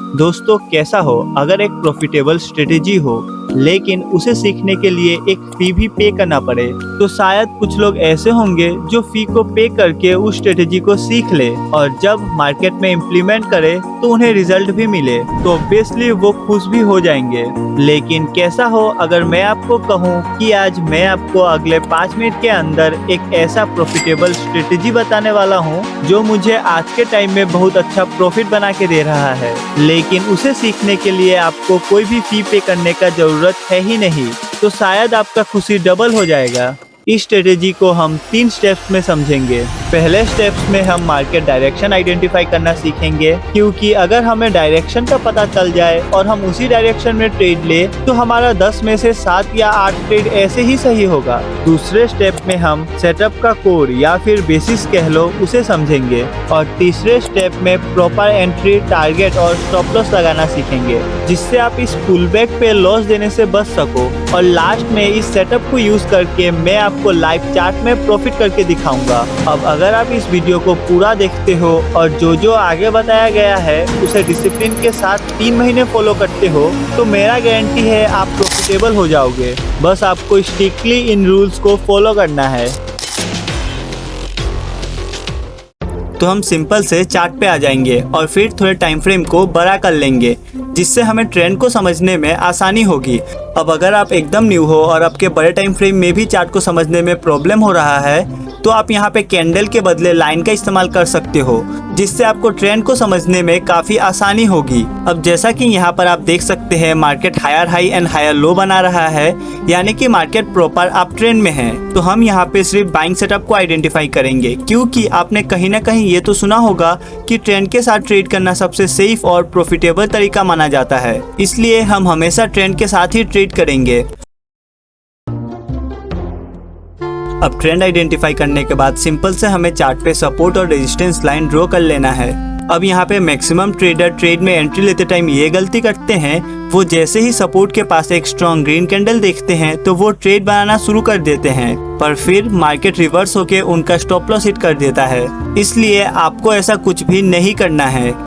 दोस्तों कैसा हो, अगर एक प्रॉफिटेबल स्ट्रेटेजी हो लेकिन उसे सीखने के लिए एक फी भी पे करना पड़े, तो शायद कुछ लोग ऐसे होंगे जो फी को पे करके उस स्ट्रेटेजी को सीख ले और जब मार्केट में इम्प्लीमेंट करे तो उन्हें रिजल्ट भी मिले तो ऑब्वियसली वो खुश भी हो जाएंगे। लेकिन कैसा हो अगर मैं आपको कहूँ कि आज मैं आपको अगले 5 मिनट के अंदर एक ऐसा प्रॉफिटेबल स्ट्रेटेजी बताने वाला हूँ जो मुझे आज के टाइम में बहुत अच्छा प्रॉफिट बना के दे रहा है, लेकिन उसे सीखने के लिए आपको कोई भी फी पे करने का जरूरत है ही नहीं, तो शायद आपका खुशी डबल हो जाएगा। इस स्ट्रेटेजी को हम 3 स्टेप्स में समझेंगे। पहले स्टेप्स में हम मार्केट डायरेक्शन आइडेंटिफाई करना सीखेंगे, क्योंकि अगर हमें डायरेक्शन का पता चल जाए और हम उसी डायरेक्शन में ट्रेड ले तो हमारा 10 में से 7 या 8 ट्रेड ऐसे ही सही होगा। दूसरे स्टेप में हम सेटअप का कोड या फिर बेसिस कह लो उसे समझेंगे और तीसरे स्टेप में प्रॉपर एंट्री, टारगेट और स्टॉप लॉस लगाना सीखेंगे, जिससे आप इस पुलबैक पे लॉस देने से बच सको। और लास्ट में इस सेटअप को यूज करके मैं आपको लाइव चार्ट में प्रॉफिट करके दिखाऊंगा। अब अगर आप इस वीडियो को पूरा देखते हो और जो आगे बताया गया है उसे डिसिप्लिन के साथ 3 महीने फॉलो करते हो तो मेरा गारंटी है आप प्रॉफिटेबल हो जाओगे। बस आपको स्ट्रिक्टली इन रूल्स को फॉलो करना है। तो हम सिंपल से चार्ट पे आ जाएंगे और फिर थोड़े टाइम फ्रेम को बड़ा कर लेंगे, जिससे हमें ट्रेंड को समझने में आसानी होगी। अब अगर आप एकदम न्यू हो और आपके बड़े टाइम फ्रेम में भी चार्ट को समझने में प्रॉब्लम हो रहा है तो आप यहाँ पे कैंडल के बदले लाइन का इस्तेमाल कर सकते हो, जिससे आपको ट्रेंड को समझने में काफी आसानी होगी। अब जैसा कि यहाँ पर आप देख सकते हैं market higher high and higher low बना रहा है, यानी कि मार्केट प्रॉपर अप ट्रेंड में है। तो हम यहाँ पे सिर्फ बाइंग सेटअप को आइडेंटिफाई करेंगे, क्योंकि आपने कहीं ना कहीं ये तो सुना होगा कि ट्रेंड के साथ ट्रेड करना सबसे सेफ और प्रॉफिटेबल तरीका माना जाता है, इसलिए हम हमेशा ट्रेंड के साथ ही ट्रेड करेंगे। अब ट्रेंड आइडेंटिफाई करने के बाद सिंपल से हमें चार्ट पे सपोर्ट और रेजिस्टेंस लाइन ड्रॉ कर लेना है। अब यहाँ पे मैक्सिमम ट्रेडर ट्रेड में एंट्री लेते टाइम ये गलती करते हैं, वो जैसे ही सपोर्ट के पास एक स्ट्रॉन्ग ग्रीन कैंडल देखते हैं तो वो ट्रेड बनाना शुरू कर देते हैं, पर फिर मार्केट रिवर्स होके उनका स्टॉप लॉस हिट कर देता है। इसलिए आपको ऐसा कुछ भी नहीं करना है।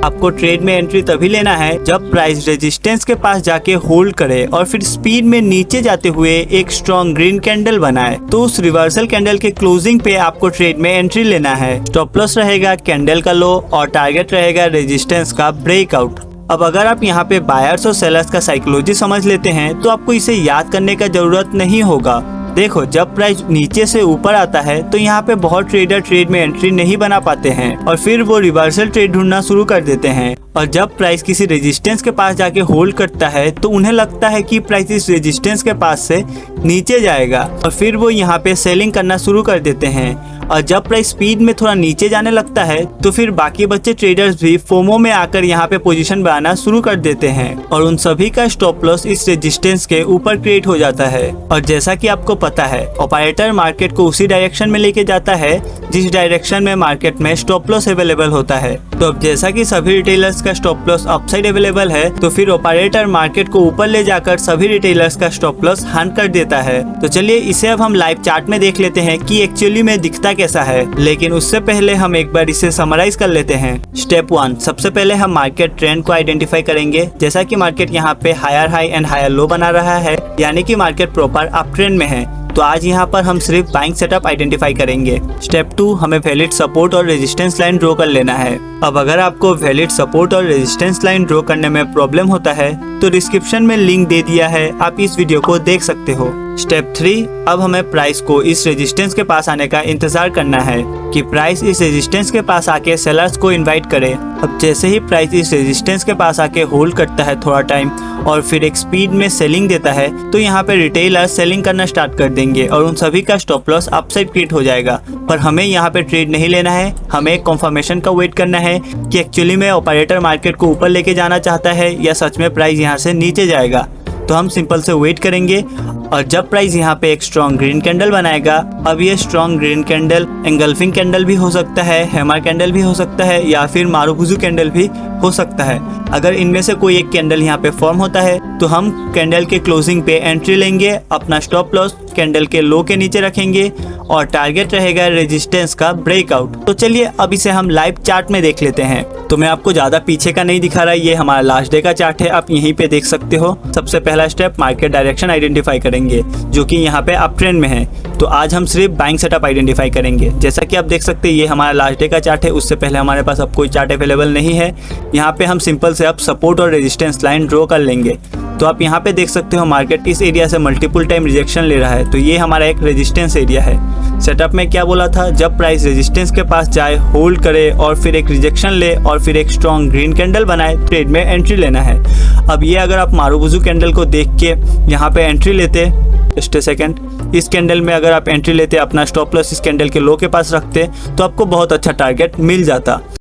आपको ट्रेड में एंट्री तभी लेना है जब प्राइस रेजिस्टेंस के पास जाके होल्ड करे और फिर स्पीड में नीचे जाते हुए एक स्ट्रॉन्ग ग्रीन कैंडल बनाए, तो उस रिवर्सल कैंडल के क्लोजिंग पे आपको ट्रेड में एंट्री लेना है। स्टॉप लॉस रहेगा कैंडल का लो और टारगेट रहेगा रेजिस्टेंस का ब्रेकआउट। अब अगर आप यहाँ पे बायर्स और सेलर्स का साइकोलॉजी समझ लेते हैं तो आपको इसे याद करने का जरूरत नहीं होगा। देखो, जब प्राइस नीचे से ऊपर आता है तो यहाँ पे बहुत ट्रेडर ट्रेड में एंट्री नहीं बना पाते हैं और फिर वो रिवर्सल ट्रेड ढूंढना शुरू कर देते हैं। और जब प्राइस किसी रेजिस्टेंस के पास जाके होल्ड करता है तो उन्हें लगता है कि प्राइस इस रेजिस्टेंस के पास से नीचे जाएगा और फिर वो यहाँ पे सेलिंग करना शुरू कर देते हैं। और जब प्राइस स्पीड में थोड़ा नीचे जाने लगता है तो फिर बाकी बच्चे ट्रेडर्स भी फोमो में आकर यहाँ पे पोजीशन बनाना शुरू कर देते हैं और उन सभी का स्टॉप लॉस इस रेजिस्टेंस के ऊपर क्रिएट हो जाता है। और जैसा कि आपको पता है, ऑपरेटर मार्केट को उसी डायरेक्शन में लेके जाता है जिस डायरेक्शन में मार्केट में स्टॉप लॉस अवेलेबल होता है। तो अब जैसा कि सभी रिटेलर्स का स्टॉप लॉस अपसाइड अवेलेबल है, तो फिर ऑपरेटर मार्केट को ऊपर ले जाकर सभी रिटेलर्स का स्टॉप लॉस हंट कर देता है। तो चलिए इसे अब हम लाइव चार्ट में देख लेते हैं कि एक्चुअली में दिखता कैसा है, लेकिन उससे पहले हम एक बार इसे समराइज कर लेते हैं। स्टेप 1, सबसे पहले हम मार्केट ट्रेंड को आइडेंटिफाई करेंगे। जैसा कि मार्केट यहाँ पे higher high and higher low बना रहा है, यानी कि मार्केट प्रॉपर अप ट्रेंड में है, तो आज यहाँ पर हम सिर्फ बाइंग सेटअप आइडेंटिफाई करेंगे। स्टेप 2, हमें वैलिड सपोर्ट और रेजिस्टेंस लाइन ड्रॉ कर लेना है। अब अगर आपको वैलिड सपोर्ट और रेजिस्टेंस लाइन ड्रॉ करने में प्रॉब्लम होता है तो डिस्क्रिप्शन में लिंक दे दिया है, आप इस वीडियो को देख सकते हो। स्टेप 3, अब हमें प्राइस को इस रेजिस्टेंस के पास आने का इंतजार करना है कि प्राइस इस रेजिस्टेंस के पास आके सेलर्स को इनवाइट करे। अब जैसे ही प्राइस इस रेजिस्टेंस के पास आके होल्ड करता है थोड़ा टाइम और फिर एक स्पीड में सेलिंग देता है, तो यहाँ पे रिटेलर सेलिंग करना स्टार्ट कर देंगे और उन सभी का स्टॉप लॉस अपसाइड क्रिएट हो जाएगा। पर हमें यहाँ पे ट्रेड नहीं लेना है, हमें कंफर्मेशन का वेट करना है कि एक्चुअली में ऑपरेटर मार्केट को ऊपर लेके जाना चाहता है या सच में प्राइस यहाँ से नीचे जाएगा। तो हम सिंपल से वेट करेंगे और जब प्राइस यहाँ पे एक स्ट्रॉन्ग ग्रीन कैंडल बनाएगा, अब ये strong green candle engulfing candle भी हो सकता है, हैमर कैंडल भी हो सकता है, या फिर मारुबुजू कैंडल भी हो सकता है। अगर इनमें से कोई एक कैंडल यहाँ पे फॉर्म होता है तो हम कैंडल के क्लोजिंग पे एंट्री लेंगे, अपना स्टॉप लॉस कैंडल के लो के नीचे रखेंगे और टारगेट रहेगा रेजिस्टेंस का ब्रेकआउट। तो चलिए अब इसे हम लाइव चार्ट में देख लेते हैं। तो मैं आपको ज़्यादा पीछे का नहीं दिखा रहा, ये हमारा लास्ट डे का चार्ट है, आप यहीं पे देख सकते हो। सबसे पहला स्टेप मार्केट डायरेक्शन आइडेंटिफाई करेंगे, जो कि यहाँ पे अप ट्रेंड में है। तो आज हम सिर्फ बाइंग सेटअप आइडेंटिफाई करेंगे। जैसा कि आप देख सकते हैं ये हमारा लास्ट डे का चार्ट है, उससे पहले हमारे पास अब कोई चार्ट अवेलेबल नहीं है। यहाँ पे हम सिंपल से अब सपोर्ट और रेजिस्टेंस लाइन ड्रॉ कर लेंगे। तो आप यहाँ पे देख सकते हो मार्केट इस एरिया से मल्टीपल टाइम रिजेक्शन ले रहा है, तो ये हमारा एक रेजिस्टेंस एरिया है। सेटअप में क्या बोला था, जब प्राइस रेजिस्टेंस के पास जाए, होल्ड करे और फिर एक रिजेक्शन ले और फिर एक स्ट्रॉन्ग ग्रीन कैंडल बनाए, ट्रेड में एंट्री लेना है। अब ये अगर आप मारुबुजू कैंडल को देख के यहाँ पे एंट्री लेते, जस्ट ए सेकेंड, इस कैंडल में अगर आप एंट्री लेते, अपना स्टॉप लॉस इस कैंडल के लो के पास रखते, तो आपको बहुत अच्छा टारगेट मिल जाता।